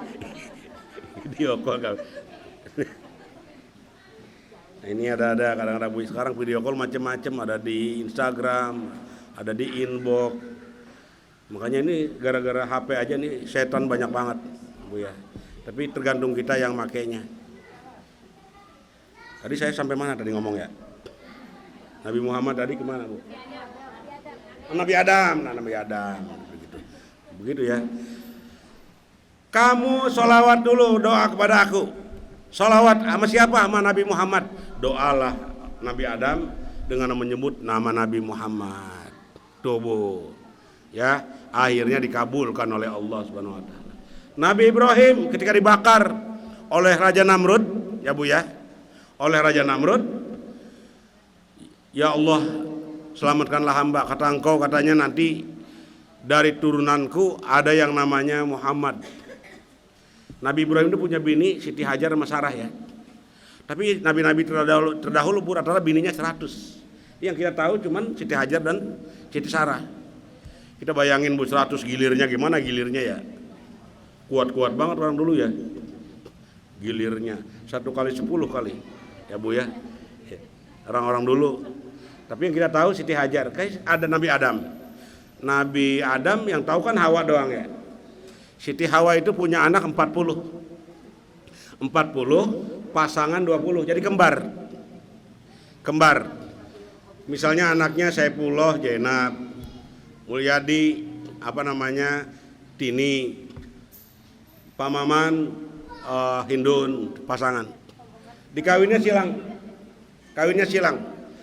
Video call kan. Nah, ini ada kadang-kadang Bu sekarang video call macam-macam, ada di Instagram, ada di inbox. Makanya ini gara-gara HP aja nih setan banyak banget Bu ya. Tapi tergantung kita yang makainya. Tadi saya sampai mana tadi ngomong ya? Nabi Muhammad tadi kemana Bu? Nabi Adam. Begitu ya. Kamu sholawat dulu, doa kepada aku. Sholawat sama siapa? Sama Nabi Muhammad. Doalah Nabi Adam dengan menyebut nama Nabi Muhammad. Tuh Bu. Ya, akhirnya dikabulkan oleh Allah Subhanahu wa taala. Nabi Ibrahim ketika dibakar oleh Raja Namrud, ya Bu ya. Oleh Raja Namrud, ya Allah, selamatkanlah hamba. Kata engkau katanya nanti dari turunanku ada yang namanya Muhammad. Nabi Ibrahim itu punya bini Siti Hajar sama Sarah ya. Tapi nabi-nabi terdahulu rata-rata bininya 100. Yang kita tahu cuman Siti Hajar dan Siti Sarah. Kita bayangin Bu 100 gilirnya gimana gilirnya ya. Kuat-kuat banget orang dulu ya. Gilirnya 1 kali 10 kali. Ya Bu ya. Orang-orang dulu. Tapi yang kita tahu Siti Hajar, kayak ada Nabi Adam. Nabi Adam yang tahu kan Hawa doang ya. Siti Hawa itu punya anak 40 pasangan 20, jadi kembar. Misalnya anaknya Saifullah, Jenab, Mulyadi, Tini, Pamaman, Hindun, pasangan. Dikawinnya silang.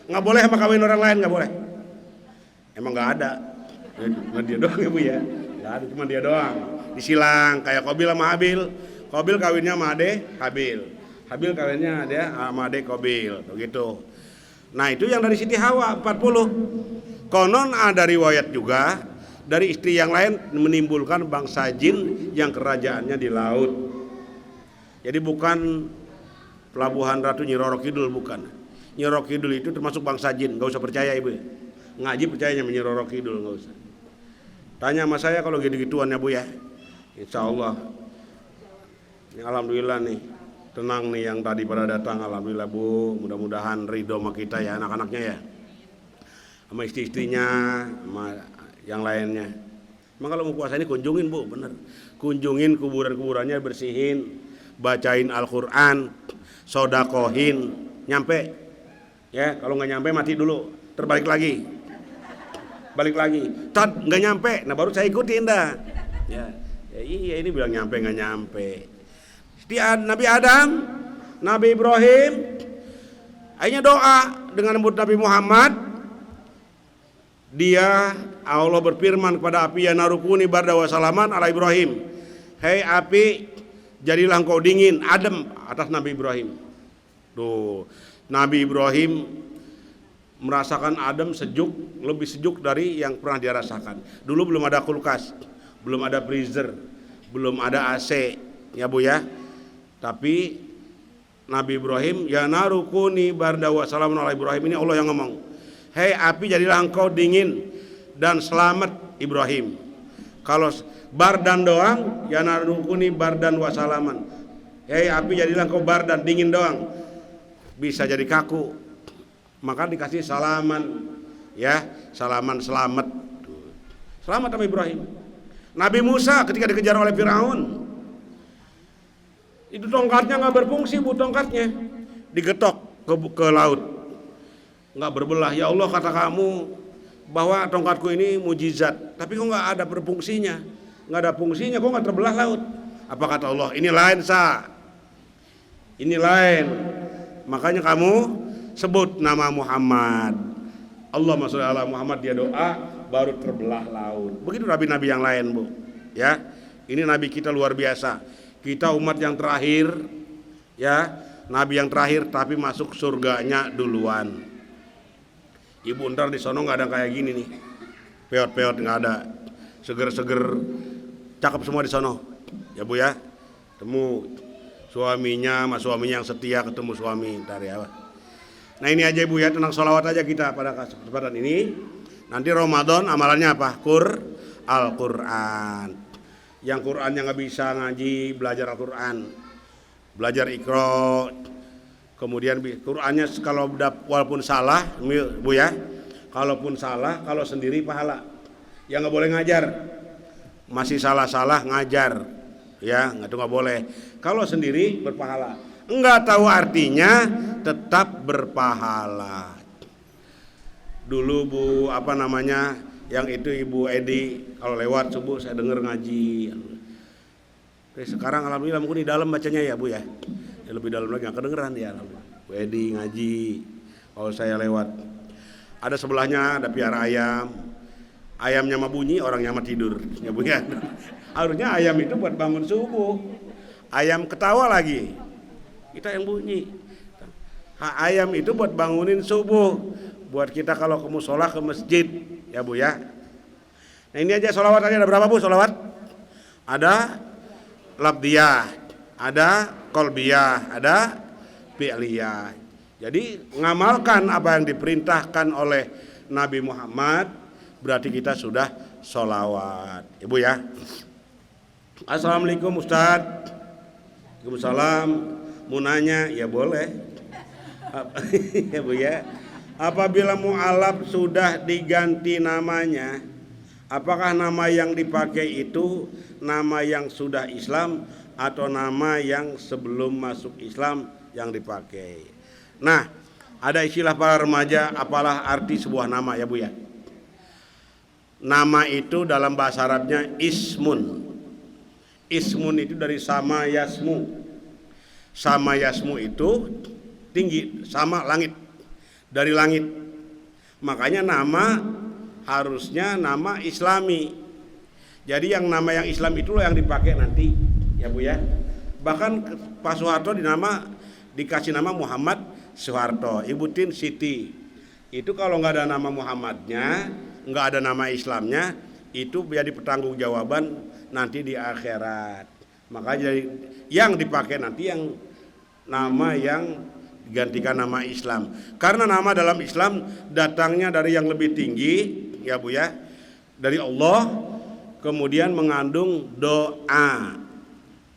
Nggak boleh sama kawin orang lain, nggak boleh. Emang nggak ada. Cuma dia doang ya Bu ya. Nggak ada, cuma dia doang. Disilang kayak Qabil sama Habil. Qabil kawinnya sama ade Habil. Habil kawinnya ada sama ade Qabil, begitu. Nah itu yang dari Siti Hawa 40. Konon ada riwayat juga dari istri yang lain menimbulkan bangsa jin yang kerajaannya di laut. Jadi bukan pelabuhan Ratu Nyi Roro Kidul, bukan. Nyi Roro Kidul itu termasuk bangsa jin, nggak usah percaya Ibu. Ngaji percayanya Nyi Roro Kidul, nggak usah. Tanya sama saya kalau gitu-gituan ya Bu ya. Insya Allah. Alhamdulillah nih. Tenang nih yang tadi pada datang, alhamdulillah Bu, mudah-mudahan ridho sama kita ya, anak-anaknya ya, sama istri-istrinya, sama yang lainnya. Emang kalau mau puasa ini kunjungin Bu, bener, kunjungin kuburan-kuburannya, bersihin, bacain Al-Quran, sodakohin, nyampe, ya kalau nggak nyampe mati dulu, terbalik lagi, balik lagi, tad nggak nyampe, nah baru saya ikutin dah, ya iya ini bilang nyampe nggak nyampe. Nabi Adam, Nabi Ibrahim, akhirnya doa dengan menyebut Nabi Muhammad. Dia Allah berfirman kepada api, ya narukuni barda wa salaman ala Ibrahim. Hei api, jadilah engkau dingin, adem atas Nabi Ibrahim. Tuh, Nabi Ibrahim merasakan adem sejuk, lebih sejuk dari yang pernah dia rasakan. Dulu belum ada kulkas, belum ada freezer, belum ada AC, ya Bu ya. Tapi Nabi Ibrahim, ya narukuni barda wa salamun ala Ibrahim, ini Allah yang ngomong. Hei api, jadilah engkau dingin dan selamat Ibrahim. Kalau bardan doang, ya narukuni bardan wa salaman. Hei api, jadilah engkau bardan, dingin doang, bisa jadi kaku. Maka dikasih salaman, ya salaman, selamat. Selamat sama Ibrahim. Nabi Musa ketika dikejar oleh Firaun, itu tongkatnya nggak berfungsi Bu, tongkatnya digetok ke laut, nggak berbelah. Ya Allah, kata kamu bahwa tongkatku ini mujizat, tapi kok nggak ada berfungsinya, nggak ada fungsinya, kok nggak terbelah laut. Apa kata Allah? Ini lain ini lain. Makanya kamu sebut nama Muhammad. Allahumma sholli ala Muhammad, dia doa baru terbelah laut. Begitu nabi-nabi yang lain Bu. Ya, ini nabi kita luar biasa. Kita umat yang terakhir, ya, nabi yang terakhir, tapi masuk surganya duluan. Ibu ntar di sono nggak ada kayak gini nih, peot-peot nggak ada, seger-seger, cakep semua di sono, ya Bu ya. Temu suaminya, sama suaminya yang setia, ketemu suami ntar ya. Nah ini aja Bu ya, tenang sholawat aja kita pada kesempatan ini. Nanti Ramadan amalannya apa? Al-Quran. Yang Qurannya nggak bisa ngaji, belajar Al-Quran, belajar Iqra. Kemudian Qurannya kalau walaupun salah Bu ya, kalaupun salah, kalau sendiri pahala. Yang nggak boleh ngajar, masih salah-salah ngajar, ya nggak boleh. Kalau sendiri berpahala, nggak tahu artinya tetap berpahala. Dulu Bu yang itu Ibu Edi kalau lewat subuh saya dengar ngaji. Sekarang alhamdulillah mungkin di dalam bacanya ya Bu ya. Ya lebih dalam lagi nggak kedengeran ya alhamdulillah. Bu Edi ngaji kalau saya lewat. Ada sebelahnya ada piara ayam. Ayamnya mah bunyi, orangnya mah tidur. Ya Bu ya. Harusnya ayam itu buat bangun subuh. Ayam ketawa lagi. Kita yang bunyi. Ayam itu buat bangunin subuh. Buat kita kalau ke mushola, ke masjid, ya Bu ya. Nah ini aja sholawat tadi ada berapa Bu sholawat? Ada labdiyah, ada kolbiyah, ada fi'liyah. Jadi mengamalkan apa yang diperintahkan oleh Nabi Muhammad berarti kita sudah sholawat. Ibu ya. Assalamualaikum Ustadz. Waalaikumsalam. Mau nanya? Ya boleh. Ya Bu ya. Apabila mu'alaf sudah diganti namanya, apakah nama yang dipakai itu nama yang sudah Islam atau nama yang sebelum masuk Islam yang dipakai? Nah, ada istilah para remaja, apalah arti sebuah nama ya Bu ya? Nama itu dalam bahasa Arabnya ismun. Ismun itu dari sama yasmu. Sama yasmu itu tinggi, sama langit. Dari langit. Makanya nama harusnya nama Islami. Jadi yang nama yang Islam itulah yang dipakai nanti, ya Bu ya. Bahkan Pak Soeharto dikasih nama Muhammad Soeharto, Ibu Tin Siti. Itu kalau nggak ada nama Muhammadnya, nggak ada nama Islamnya, itu jadi pertanggungjawaban nanti di akhirat. Makanya yang dipakai nanti yang nama yang digantikan nama Islam. Karena nama dalam Islam datangnya dari yang lebih tinggi, ya Bu ya, dari Allah, kemudian mengandung doa.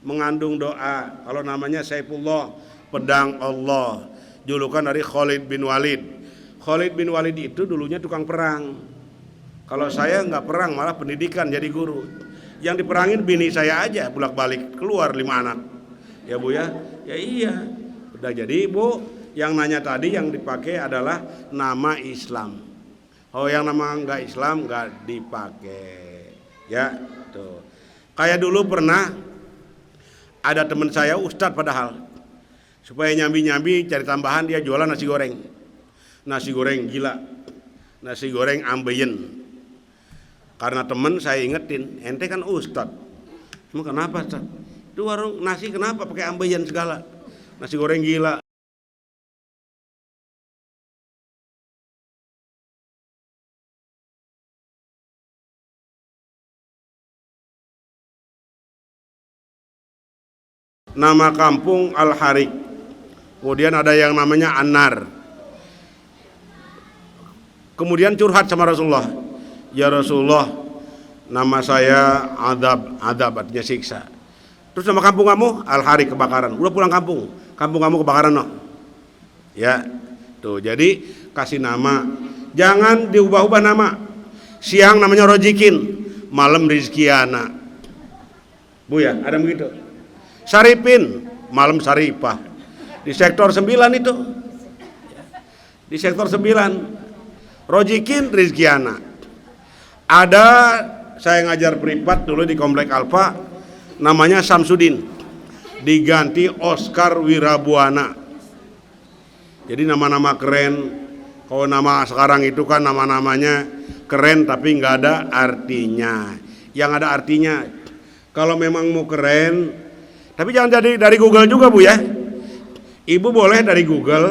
Mengandung doa. Kalau namanya Saifullah, pedang Allah, julukan dari Khalid bin Walid. Khalid bin Walid itu dulunya tukang perang. Kalau saya nggak perang, malah pendidikan jadi guru. Yang diperangin bini saya aja, bolak-balik keluar 5 anak. Ya Bu ya, ya iya. Udah jadi Bu, yang nanya tadi yang dipakai adalah nama Islam. Oh yang nama nggak Islam nggak dipakai. Ya tuh. Kayak dulu pernah ada teman saya Ustadz padahal. Supaya nyambi-nyambi cari tambahan dia jualan nasi goreng. Nasi goreng gila. Nasi goreng ambeien. Karena teman saya ingetin, ente kan Ustadz. Emang kenapa Ustadz? Itu warung nasi kenapa pakai ambeien segala? Nasi goreng gila. Nama kampung Al-Harik. Kemudian ada yang namanya Anar. Kemudian curhat sama Rasulullah. Ya Rasulullah, nama saya Adab artinya siksa. Terus nama kampung kamu Al-Harik, kebakaran. Udah pulang kampung. Kampung kamu kebakaran no. Ya. Tuh, jadi kasih nama. Jangan diubah-ubah nama. Siang namanya Rojikin, malam Rizkiana. Bu ya, ada begitu. Saripin, malam Saripah. Di sektor 9 itu. Di sektor 9. Rojikin, Rizkiana. Ada saya ngajar privat dulu di Komplek Alfa, namanya Samsudin. Diganti Oscar Wirabuana. Jadi nama-nama keren. Kalau nama sekarang itu kan nama-namanya keren tapi nggak ada artinya. Yang ada artinya, kalau memang mau keren, tapi jangan jadi dari Google juga Bu ya. Ibu boleh dari Google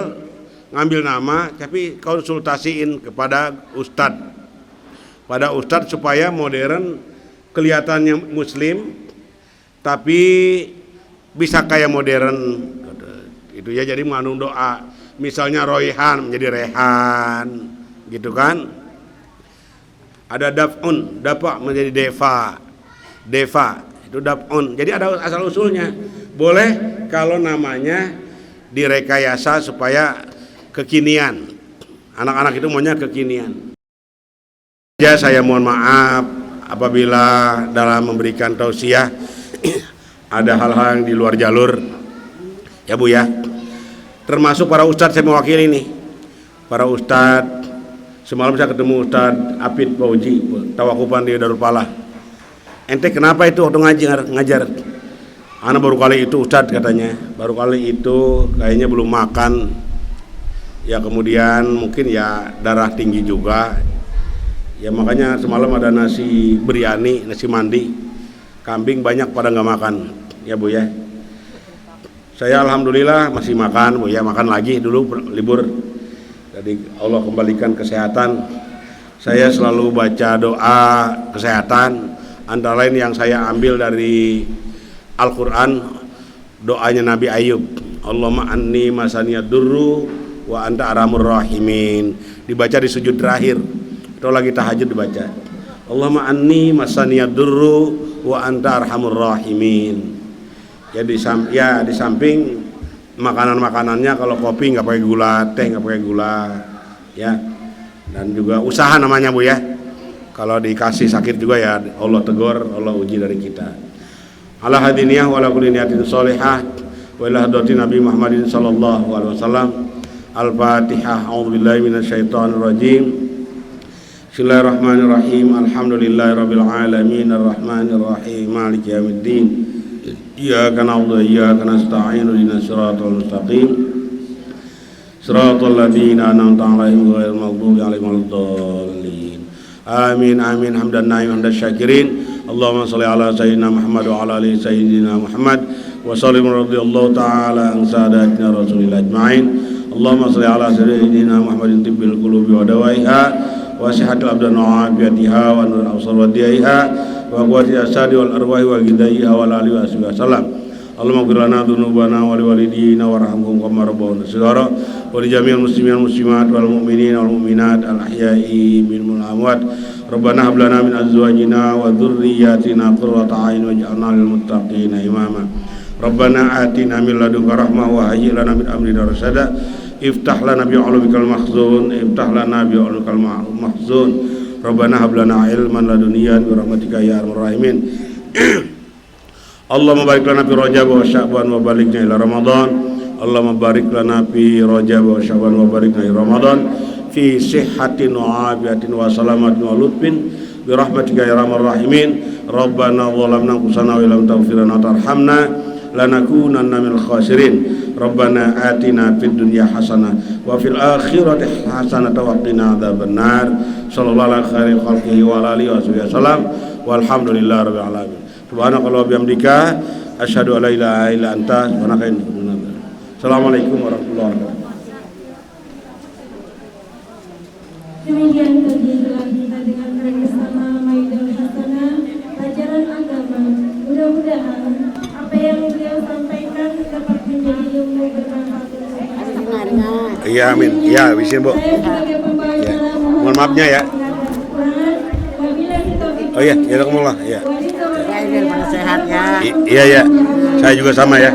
ngambil nama, tapi konsultasiin kepada Ustadz. Pada Ustadz supaya modern, kelihatannya Muslim, tapi bisa kayak modern itu ya. Jadi mengandung doa, misalnya Royhan menjadi Rehan gitu kan. Ada Daf'un, Dafa menjadi Deva itu Daf'un. Jadi ada asal usulnya. Boleh kalau namanya direkayasa supaya kekinian. Anak-anak itu maunya kekinian. Ya, saya mohon maaf apabila dalam memberikan tausiah ada hal-hal yang di luar jalur, ya Bu ya. Termasuk para ustadz saya mewakili nih. Para ustadz, semalam saya ketemu Ustadz Apid Fauji, tawakufan di Darul Falah. Ente kenapa itu waktu ngajar? Anak baru kali itu Ustadz katanya, baru kali itu kayaknya belum makan. Ya kemudian mungkin ya darah tinggi juga. Ya makanya semalam ada nasi biryani, nasi mandi. Kambing banyak pada nggak makan, ya Bu ya. Saya alhamdulillah masih makan Bu ya, makan lagi dulu libur. Jadi Allah kembalikan kesehatan. saya selalu baca doa kesehatan, antara lain yang saya ambil dari Al-Quran, doanya Nabi Ayub, Allahumma anni masaniyad durru wa anta arhamur rahimin, dibaca di sujud terakhir atau lagi tahajud dibaca, Allahumma anni masaniyad durru wa anta arhamur rahimin. Ya di samping makanan-makanannya, kalau kopi nggak pakai gula, teh nggak pakai gula, ya. Dan juga usaha namanya Bu ya. Kalau dikasih sakit juga ya Allah tegur, Allah uji dari kita. Ala hadiniyah wa ala kulli niyatin sholihah wa ila hadratin Nabi Muhammadin sallallahu alaihi wasallam. Al-Fatihah. A'udzubillahi minasyaitonir rajim. Bismillahirrahmanirrahim. Alhamdulillahirabbil alamin arrahmanir rahim maliki yaumiddin. Iyyaka na'budu wa iyyaka nasta'in ihdinas siratal mustaqim. Siratal ladzina an'amta 'alaihim ghairil maghdubi 'alaihim waladdallin. Amin amin hamdan na'iman hamdan syakirin. Allahumma shalli ala sayyidina Muhammad wa ala ali sayyidina Muhammad wa sallim radhiyallahu ta'ala an sadatina rasulillah ajma'in. Allahumma shalli ala sayyidina Muhammadin tibbil qulubi wa dawaiha wa sihatil abdan wa afiyatiha wa nur al-absar wa diyaiha wa quwwati asadi wal arwahi wa ghidaiha wa alihi wa sahbihi wasallam. Allahumma ighfir lana dzunubana wa liwalidina warhamhum kama rabbawna shighara wa li jami'il muslimin wal muslimat wal mu'minina wal mu'minat al ahya'i minhum wal amwat. Rabbana hab lana min azwajina wa dhurriyyatina qurrata a'yun waj'alna lil muttaqina imama. Rabbana atina min ladunka rahmah wa hayyi lana min amrina rasada. Iftah lana bi 'ulumikal mahzun, iftah lana bi 'ulumikal mahzun. Rabbana hab lana ilman ladunniyan bi rahmatika ya arhamar rahimin. Allahumma barik lana fi Rajab wa Sya'ban wa balighna ila Ramadan. Allahumma barik lana fi Rajab wa Sya'ban wa balighna ila Ramadan fi sihhatin wa afiyatin wa salamatin wa lutfin bi rahmatika ya arhamar rahimin. Rabbana zalamna anfusana wa lam taghfir lana wa tarhamna lanakunanna minal khasirin. Rabbana atina fid dunya hasanah wa fil akhirati hasanah wa qina adzabannar. Sallallahu alaihi khairil khalqihi wa alihi wasallam. Walhamdulillahi rabbil alamin. Subhanakallah bihamdika asyhadu an la ilaha illa anta subhanaka inni kuntu minadz dzalimin. Assalamualaikum warahmatullahi wabarakatuh. Demikian tadi telah kita dengarkan bersama Maidul Hasanah pelajaran agama. Mudah-mudahan apa yang beliau sampaikan dapat menjadi ilmu bermanfaat. Iya amin. Iya bisin Bu. Saya sebagai pembawa Ya. acara Mohon maafnya ya. Oh iya, ya Allah. Iya. Wali Sehat ya. Iya ya. Saya juga sama ya.